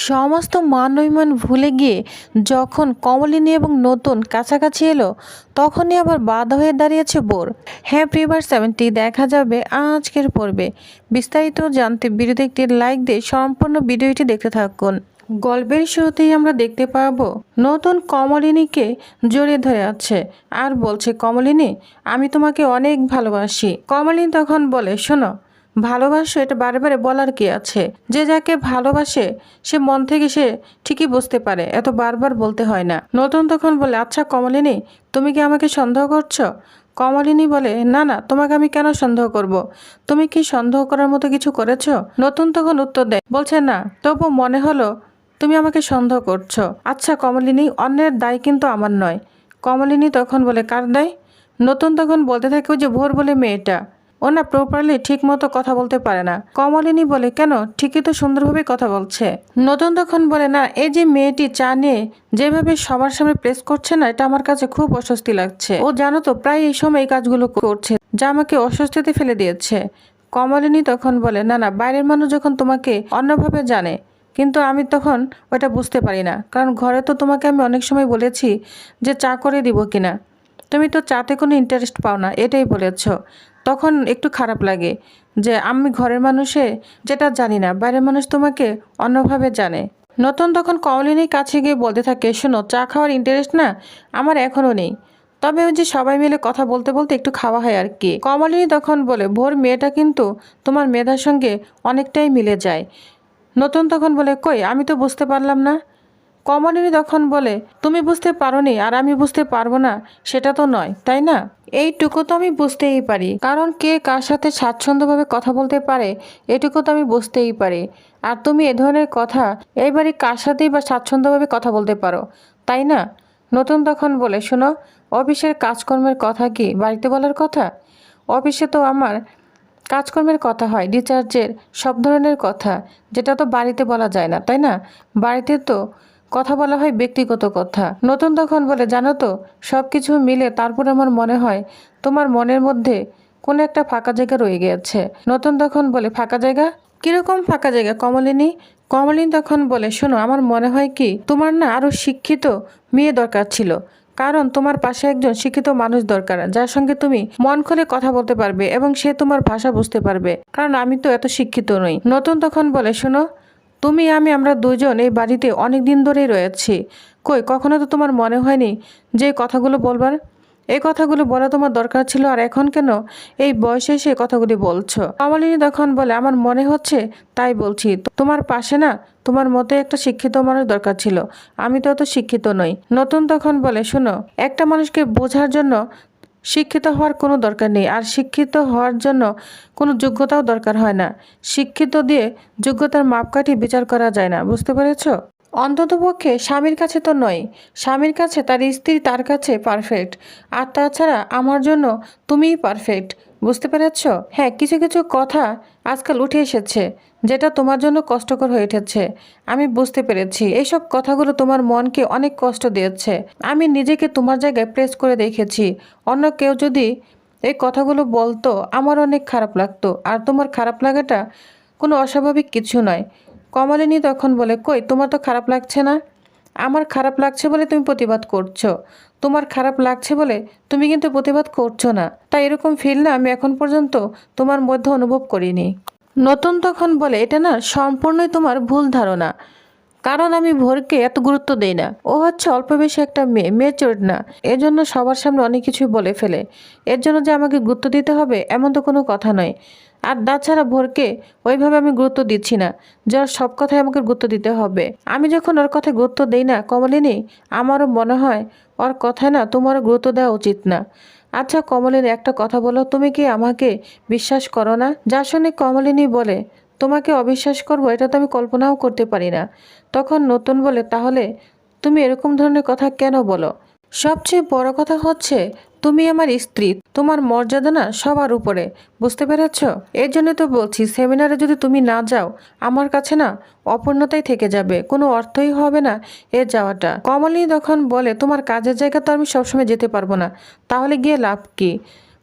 সমস্ত মান-অভিমান ভুলে গিয়ে যখন কমলিনী এবং নতুন কাছাকাছি এলো, তখনই আবার বাধা হয়ে দাঁড়িয়েছে বোর। হ্যাঁ প্রিভার 70 দেখা যাবে আজকের পর্বে। বিস্তারিত জানতে ভিডিওতে একটি লাইক দিয়ে সম্পূর্ণ ভিডিওটি দেখতে থাকুন। গল্পের শুরুতেই আমরা দেখতে পাবো নতুন কমলিনীকে জড়িয়ে ধরে আছে আর বলছে, কমলিনী আমি তোমাকে অনেক ভালোবাসি। কমলিনী তখন বলে, শোনো, ভালোবাসো এটা বারে বারে বলার কি আছে? যে যাকে ভালোবাসে সে মন থেকে সে ঠিকই বুঝতে পারে, এত বারবার বলতে হয় না। নতুন তখন বলে, আচ্ছা কমলিনী তুমি কি আমাকে সন্দেহ করছো? কমলিনী বলে, না না, তোমাকে আমি কেন সন্দেহ করব? তুমি কি সন্দেহ করার মতো কিছু করেছো? নতুন তখন উত্তর দেয়, বলছে না, তবু মনে হলো তুমি আমাকে সন্দেহ করছো। আচ্ছা কমলিনী, অন্যের দায় কিন্তু আমার নয়। কমলিনী তখন বলে, কার দায়? নতুন তখন বলতে থাকে, ওই যে ভোর বলে মেয়েটা, ও না প্রপারলি ঠিক মতো কথা বলতে পারে না। কমলিনী বলে, কেন? ঠিকই তো সুন্দরভাবে কথা বলছে। নতুন তখন বলে, না, এই যে মেয়েটি চা নিয়ে যেভাবে সবার সামনে প্রেস করছে না, এটা আমার কাছে খুব অস্বস্তি লাগছে। ও জানো তো প্রায় এই সময় এই কাজগুলো করছে, যা আমাকে অস্বস্তিতে ফেলে দিয়েছে। কমলিনী তখন বলে, না না, বাইরের মানুষ যখন তোমাকে অন্যভাবে জানে, কিন্তু আমি তখন ওটা বুঝতে পারি না, কারণ ঘরে তো তোমাকে আমি অনেক সময় বলেছি যে চা করে দিব কিনা, তুমি তো চাতে কোনো ইন্টারেস্ট পাও না, এটাই বলেছ। তখন একটু খারাপ লাগে যে আমি ঘরের মানুষে যেটা জানি না, বাইরের মানুষ তোমাকে অন্যভাবে জানে। নতুন তখন কমলিনীর কাছে গিয়ে বলতে থাকে, শোনো, চা খাওয়ার ইন্টারেস্ট না আমার এখনও নেই, তবে ওই যে সবাই মিলে কথা বলতে বলতে একটু খাওয়া হয় আর কি। কমলিনী তখন বলে, ভোর মেয়েটা কিন্তু তোমার মেধার সঙ্গে অনেকটাই মিলে যায়। নতুন তখন বলে, কই আমি তো বুঝতে পারলাম না। কমলিনী তখন বলে, তুমি বুঝতে পারোনি আর আমি বুঝতে পারবো না সেটা তো নয়, তাই না? এইটুকু তো আমি বুঝতেই পারি, কারণ কে কার সাথে স্বাচ্ছন্দ্যভাবে কথা বলতে পারে এটুকু তো আমি বুঝতেই পারি। আর তুমি এ ধরনের কথা এইবারই কার সাথেই বা স্বাচ্ছন্দ্যভাবে কথা বলতে পারো, তাই না? নতুন তখন বলে, শোনো, অফিসের কাজকর্মের কথা কি বাড়িতে বলার কথা? অফিসে তো আমার কাজকর্মের কথা হয়, রিচার্জের সব ধরনের কথা, যেটা তো বাড়িতে বলা যায় না, তাই না? বাড়িতে তো কথা বলা হয় ব্যক্তিগত কথা। নতুন তখন বলে, জানো তো, সব কিছু মিলে তারপর আমার মনে হয় তোমার মনের মধ্যে কোনো একটা ফাঁকা জায়গা রয়ে গিয়েছে। নতুন তখন বলে, ফাঁকা জায়গা? কিরকম ফাঁকা জায়গা কমলিনী? কমলিনী তখন বলে, শোনো, আমার মনে হয় কি তোমার না আরো শিক্ষিত মেয়ে দরকার ছিল, কারণ তোমার পাশে একজন শিক্ষিত মানুষ দরকার, যার সঙ্গে তুমি মন খুলে কথা বলতে পারবে এবং সে তোমার ভাষা বুঝতে পারবে, কারণ আমি তো এত শিক্ষিত নই। নতুন তখন বলে, শোনো, তুমি আমরা দুজন এই বাড়িতে অনেক দিন ধরেই রয়েছি, কই কখনো তো তোমার মনে হয়নি যে কথাগুলো বলবার? এই কথাগুলো বলা তোমার দরকার ছিল, আর এখন কেন এই বয়সে এসে কথাগুলি বলছো? কমলিনী তখন বলে, আমার মনে হচ্ছে তাই বলছি। তোমার পাশে না তোমার মতো একটা শিক্ষিত মানুষ দরকার ছিল, আমি তো অত শিক্ষিত নই। নতুন তখন বলে, শোনো, একটা মানুষকে বোঝার জন্য শিক্ষিত হওয়ার কোনো দরকার নেই, আর শিক্ষিত হওয়ার জন্য কোনো যোগ্যতাও দরকার হয় না। শিক্ষিত দিয়ে যোগ্যতার মাপকাঠি বিচার করা যায় না, বুঝতে পেরেছো? অন্ততপক্ষে স্বামীর কাছে তো নয়, স্বামীর কাছে তার স্ত্রী তার কাছে পারফেক্ট, আর তাছাড়া আমার জন্য তুমিই পারফেক্ট, বুঝতে পেরেছ? হ্যাঁ, কিছু কিছু কথা আজকাল উঠে এসেছে যেটা তোমার জন্য কষ্টকর হয়ে উঠেছে, আমি বুঝতে পেরেছি। এইসব কথাগুলো তোমার মনকে অনেক কষ্ট দিয়েছে, আমি নিজেকে তোমার জায়গায় প্লেস করে দেখেছি। অন্য কেউ যদি এই কথাগুলো বলতো আমার অনেক খারাপ লাগতো, আর তোমার খারাপ লাগাটা কোনো অস্বাভাবিক কিছু নয়। কমলিনী তখন বলে, কই তোমার তো খারাপ লাগছে না। আমার খারাপ লাগছে বলে তুমি প্রতিবাদ করছো, তোমার খারাপ লাগছে বলে তুমি কিন্তু প্রতিবাদ করছো না, তাই এরকম ফিল না আমি এখন পর্যন্ত তোমার মধ্যে অনুভব করিনি। নতুন তখন বলে, এটা না সম্পূর্ণই তোমার ভুল ধারণা, কারণ আমি ভোরকে এত গুরুত্ব দেই না। ও হচ্ছে অল্প বেশি একটা মেয়ে, ম্যাচিউরড না, এজন্য সবার সামনে অনেক কিছুই বলে ফেলে। এর জন্য যে আমাকে গুরুত্ব দিতে হবে এমন তো কোনো কথা নয়। আর তাছাড়া ভোরকে ওইভাবে আমি গুরুত্ব দিচ্ছি না, যার সব কথায় আমাকে গুরুত্ব দিতে হবে। আমি যখন ওর কথায় গুরুত্ব দেই না কমলিনী, আমারও মনে হয় ওর কথায় না তোমারও গুরুত্ব দেওয়া উচিত না। আচ্ছা কমলিনী, একটা কথা বলো, তুমি কি আমাকে বিশ্বাস করো না? যা শুনে কমলিনী বলে, তোমাকে অবিশ্বাস করবো এটা তো আমি কল্পনাও করতে পারি না। তখন নতুন বলে, তাহলে তুমি এরকম ধরনের কথা কেন বলো? সবচেয়ে বড় কথা হচ্ছে তুমি আমার স্ত্রী, তোমার মর্যাদা না সবার উপরে, বুঝতে পেরেছ? এর জন্য তো বলছি, সেমিনারে যদি তুমি না যাও আমার কাছে না অপূর্ণতাই থেকে যাবে, কোনো অর্থই হবে না এর যাওয়াটা। কমলিনী তখন বলে, তোমার কাজের জায়গা তো আমি সবসময় যেতে পারবো না, তাহলে গিয়ে লাভ কি?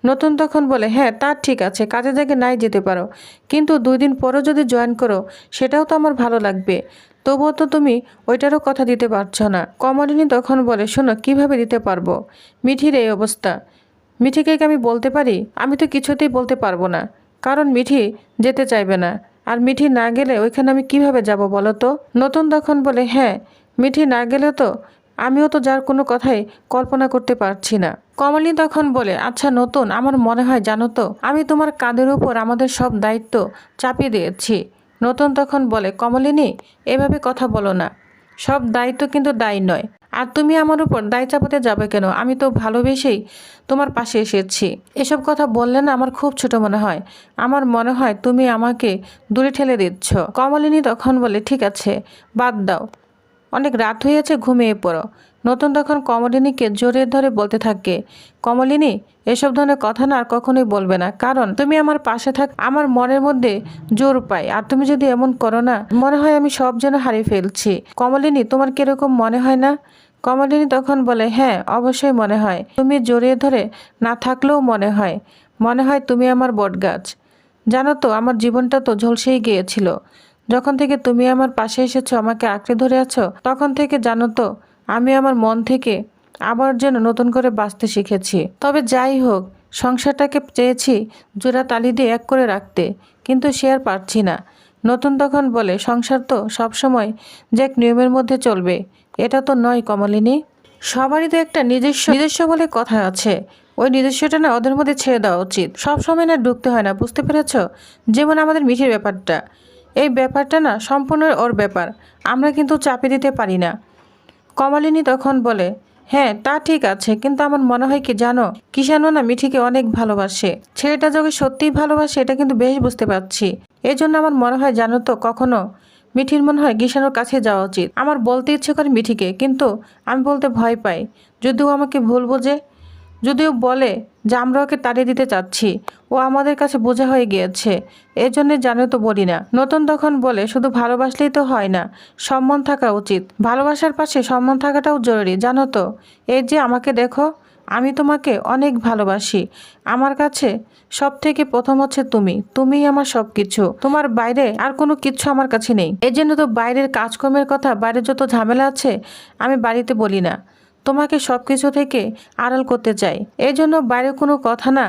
নতুন তখন বলে, হ্যাঁ তা ঠিক আছে, কাজের জায়গায় নাই যেতে পারো, কিন্তু 2 দিন পরও যদি জয়েন করো সেটাও তো আমার ভালো লাগবে। তবুও তো তুমি ওইটারও কথা দিতে পারছো না। কমলিনী তখন বলে, শোনো, কিভাবে দিতে পারবো? মিঠির এই অবস্থা, মিঠিকে কি আমি বলতে পারি? আমি তো কিছুতেই বলতে পারবো না, কারণ মিঠি যেতে চাইবে না। আর মিঠি না গেলে ওইখানে আমি কিভাবে যাব বলো তো? নতুন তখন বলে, হ্যাঁ, মিঠি না গেলে তো আমিও তো যার কোনো কথাই কল্পনা করতে পারছি না। কমলিনী তখন বলে, আচ্ছা নতুন, আমার মনে হয় জানো তো, আমি তোমার কাঁধের উপর আমাদের সব দায়িত্ব চাপিয়ে দিয়েছি। নতুন তখন বলে, কমলিনী, এভাবে কথা বলো না, সব দায়িত্ব কিন্তু দায়ী নয়। আর তুমি আমার উপর দায় চাপাতে যাবে কেন? আমি তো ভালোবেসেই তোমার পাশে এসেছি। এসব কথা বললে না আমার খুব ছোট মনে হয়। আমার মনে হয় তুমি আমাকে দূরে ঠেলে দিচ্ছ। কমলিনী তখন বলে, ঠিক আছে, বাদ দাও, অনেক রাত হয়েছে, ঘুমিয়ে পড়ো। নতুন তখন কমলিনীকে জড়িয়ে ধরে বলতে থাকে, কমলিনী, এসব ধরনের কথা না আর কখনোই বলবে না, কারণ তুমি আমার পাশে থাক আমার মনের মধ্যে জোর পাই। আর তুমি যদি এমন করো না, মনে হয় আমি সব যেন হারিয়ে ফেলছি। কমলিনী, তোমার কিরকম মনে হয় না? কমলিনী তখন বলে, হ্যাঁ, অবশ্যই মনে হয়। তুমি জড়িয়ে ধরে না থাকলেও মনে হয়, মনে হয় তুমি আমার বটগাছ। জানো তো, আমার জীবনটা তো ঝলসেই গিয়েছিল যখন থেকে তুমি আমার পাশে এসেছো, আমাকে আঁকড়ে ধরে আছো। তখন থেকে জানো তো, আমি আমার মন থেকে আবার যেন নতুন করে বাঁচতে শিখেছি। তবে যাই হোক, সংসারটাকে চেয়েছি জোড়া তালি দিয়ে এক করে রাখতে, কিন্তু সে আর পারছি না। নতুন তখন বলে, সংসার তো সবসময় যে এক নিয়মের মধ্যে চলবে এটা তো নয় কমলিনী। সবারই তো একটা নিজস্ব বলে কথা আছে। ওই নিজস্বটা না ওদের মধ্যে ছেড়ে দেওয়া উচিত। সবসময় না ঢুকতে হয় না, বুঝতে পেরেছ? যেমন আমাদের মিঠির ব্যাপারটা, এই ব্যাপারটা না সম্পূর্ণ ওর ব্যাপার, আমরা কিন্তু চাপে দিতে পারি না। কমলিনী তখন বলে, হ্যাঁ তা ঠিক আছে, কিন্তু আমার মনে হয় কি জানো, কিষানও না মিঠিকে অনেক ভালোবাসে। ছেলেটা যখন সত্যিই ভালোবাসে এটা কিন্তু বেশ বুঝতে পারছি। এই জন্য আমার মনে হয় জানো তো, কখনো মিঠির মনে হয় কিষানোর কাছে যাওয়া উচিত। আমার বলতে ইচ্ছে করে মিঠিকে, কিন্তু আমি বলতে ভয় পাই, যদিও আমাকে ভুল বোঝে, যদিও বলে যে আমরা ওকে তাড়িয়ে দিতে চাচ্ছি, ও আমাদের কাছে বোঝা হয়ে গিয়েছে, এই জন্যে জানো তো বলি না। নতুন তখন বলে, শুধু ভালোবাসলেই তো হয় না, সম্মান থাকা উচিত। ভালোবাসার পাশে সম্মান থাকাটাও জরুরি, জানো তো? এই যে আমাকে দেখো, আমি তোমাকে অনেক ভালোবাসি। আমার কাছে সব থেকে প্রথম হচ্ছে তুমিই আমার সব কিছু। তোমার বাইরে আর কোনো কিছু আমার কাছে নেই। এই জন্য তো বাইরের কাজকর্মের কথা, বাইরে যত ঝামেলা আছে আমি বাড়িতে বলি না, তোমাকে সব কিছু থেকে আড়াল করতে চাই। এই জন্য বাইরে কোনো কথা না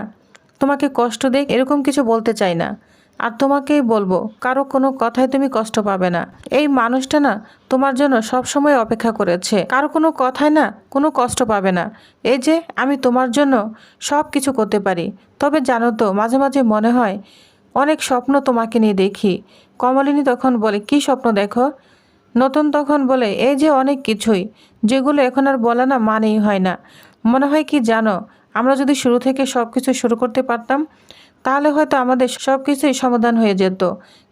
তোমাকে কষ্ট দেয় এরকম কিছু বলতে চাই না। আর তোমাকেই বলবো, কারো কোনো কথায় তুমি কষ্ট পাবে না। এই মানুষটা না তোমার জন্য সব সময় অপেক্ষা করেছে, কারো কোনো কথায় না কোনো কষ্ট পাবে না। এই যে আমি তোমার জন্য সব কিছু করতে পারি। তবে জানো তো, মাঝে মাঝে মনে হয় অনেক স্বপ্ন তোমাকে নিয়ে দেখি। কমলিনী তখন বলে, কি স্বপ্ন দেখো? নতুন তখন বলে, এই যে অনেক কিছুই, যেগুলো এখন আর বলা না মানেই হয় না। মনে হয় কি জানো, আমরা যদি শুরু থেকে সব কিছু শুরু করতে পারতাম, তাহলে হয়তো আমাদের সব কিছুই সমাধান হয়ে যেত।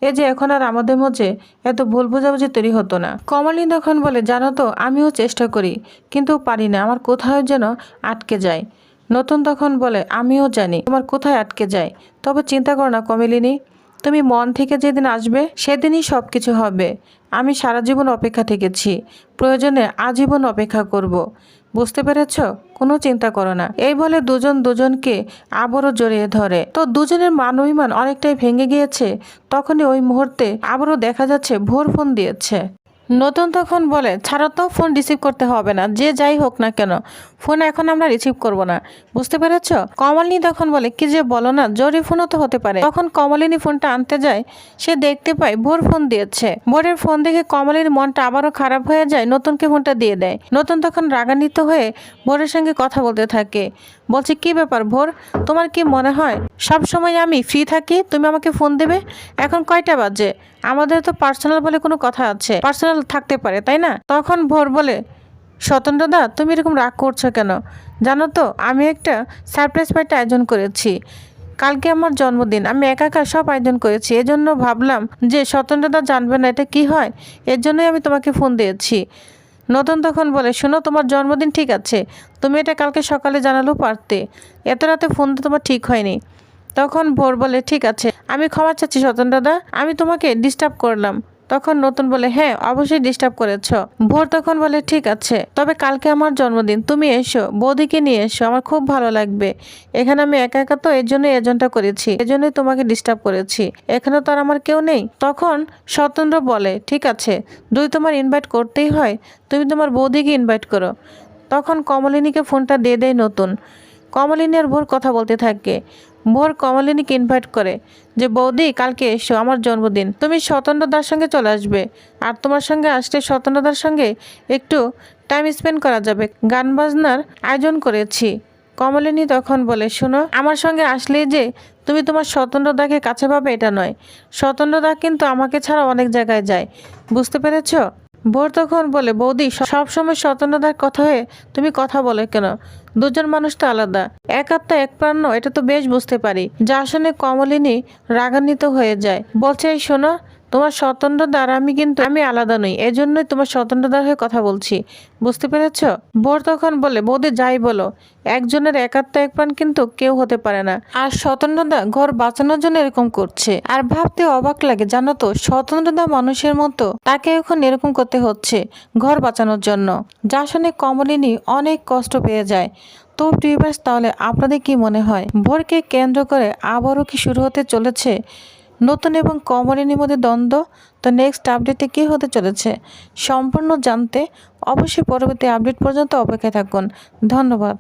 এই যে এখন আর আমাদের মধ্যে এত ভুল বোঝাবুঝি তৈরি হতো না। কমলিনী তখন বলে, জানো তো, আমিও চেষ্টা করি কিন্তু পারি না, আমার কোথাও যেন আটকে যায়। নতুন তখন বলে, আমিও জানি তোমার কোথায় আটকে যায়, তবে চিন্তা করো না কমলিনী, তুমি মন থেকে যেদিন আসবে সেদিনই সব কিছু হবে। আমি সারা জীবন অপেক্ষা থেকেছি, প্রয়োজনে আজীবন অপেক্ষা করব। বুঝতে পেরেছ? কোনো চিন্তা করো না। এই বলে দুজন দুজনকে আবারও জড়িয়ে ধরে। তো দুজনের মান অভিমান অনেকটাই ভেঙে গিয়েছে। তখনই ওই মুহূর্তে আবারও দেখা যাচ্ছে ভোর ফোন দিয়েছে। নতুন তখন বলে, ছাড়ো তো, ফোন রিসিভ করতে হবে না, যে যাই হোক না কেন, ফোন এখন আমরা রিসিভ করব না, বুঝতে পেরেছ? কমলিনী তখন বলে, কি যে বলো না, জরুরি ফোনও তো হতে পারে। তখন কমলিনী ফোনটা আনতে যায়, সে দেখতে পায় ভোর ফোন দিয়েছে। ভোরের ফোন দেখে কমলিনীর মনটা আবারও খারাপ হয়ে যায়, নতুনকে ফোনটা দিয়ে দেয়। নতুন তখন রাগান্বিত হয়ে ভোরের সঙ্গে কথা বলতে থাকে, বলছে, কি ব্যাপার ভোর, তোমার কি মনে হয় সব সময় আমি ফ্রি থাকি, তুমি আমাকে ফোন দেবে? এখন কয়টা বাজে? আমাদের তো পার্সোনাল বলে কোনো কথা আছে, পার্সোনাল থাকতে পারে, তাই না? তখন ভোর বলে, স্বতন্ত্রদা, তুমি এরকম রাগ করছো কেন? জানো তো, আমি একটা সারপ্রাইজ পার্টি আয়োজন করেছি। কালকে আমার জন্মদিন, আমি একা একা সব আয়োজন করেছি, এজন্য ভাবলাম যে স্বতন্ত্রদা জানবে না এটা কি হয়, এর জন্যই আমি তোমাকে ফোন দিয়েছি। নতুন তখন বলে, শোনো, তোমার জন্মদিন ঠিক আছে, তুমি এটা কালকে সকালে জানালেও পারতে, এত রাতে ফোন তো তোমার ঠিক হয়নি। তখন ভোর বলে, ঠিক আছে, আমি ক্ষমা চাচ্ছি স্বতন্ত্রদা, আমি তোমাকে ডিস্টার্ব করলাম, তখন নতুন বলে, হ্যাঁ অবশ্যই ডিস্টার্ব করেছ। ভোর তখন বলে, ঠিক আছে, তবে কালকে আমার জন্মদিন, তুমি এসো, বৌদিকে নিয়ে এসো, আমার খুব ভালো লাগবে। এখানে আমি একা একা তো এর জন্য আয়োজনটা করেছি, এজন্যই তোমাকে ডিস্টার্ব করেছি, এখানে তো আর আমার কেউ নেই। তখন সতেন্দ্র বলে, ঠিক আছে, যদি তোমার ইনভাইট করতেই হয় তুমি তোমার বৌদিকে ইনভাইট করো। তখন কমলিনীকে ফোনটা দিয়ে দেয় নতুন। কমলিনী আর ভোর কথা বলতে থাকে। ভোর কমলিনীকে ইনভাইট করে যে, বৌদি কালকে এসো, আমার জন্মদিন, তুমি সতেন্দ্রদার সঙ্গে চলে আসবে, আর তোমার সঙ্গে আসলে সতেন্দ্রদার সঙ্গে একটু টাইম স্পেন্ড করা যাবে, গান বাজনার আয়োজন করেছি। কমলিনী তখন বলে, শোনো, আমার সঙ্গে আসলেই যে তুমি তোমার সতেন্দ্রদাকে কাছে পাবে এটা নয়, সতেন্দ্রদা কিন্তু আমাকে ছাড়া অনেক জায়গায় যায়, বুঝতে পেরেছো? ভোর তখন বলে, বৌদি সবসময় সতেন্দ্রদার কথা হয়ে তুমি কথা বলে কেন? দুজন মানুষ তো আলাদা, এক আত্মা এক প্রাণ, এটা তো বেশ বুঝতে পারি। যা শুনে কমলিনী রাগান্বিত হয়ে যায়, বলছে, এই শোনো, তোমার সতেন্দ্রদার আমি আলাদা নই, এজন্যই তোমার সতেন্দ্রদার হয়ে কথা বলছি, বুঝতে পেরেছ? ভোর তখন বলে, বৌদি যাই বলো, একজনের একাত্ম এক প্রাণ কিন্তু কেউ হতে পারে না, আর সতেন্দ্রদা ঘর বাঁচানোর জন্য এরকম করছে। আর ভাবতে অবাক লাগে, জানো তো, সতেন্দ্রদা মানুষের মতো, তাকে এখন এরকম করতে হচ্ছে ঘর বাঁচানোর জন্য। যা শুনে কমলিনী অনেক কষ্ট পেয়ে যায়। তো ভিউয়ার্স, তাহলে আপনাদের কি মনে হয়, ভোরকে কেন্দ্র করে আবারও কি শুরু হতে চলেছে নতুন এবং কমলিনীর মধ্যে দ্বন্দ্ব? তো নেক্সট আপডেটে কী হতে চলেছে সম্পূর্ণ জানতে অবশ্যই পরবর্তী আপডেট পর্যন্ত অপেক্ষায় থাকুন। ধন্যবাদ।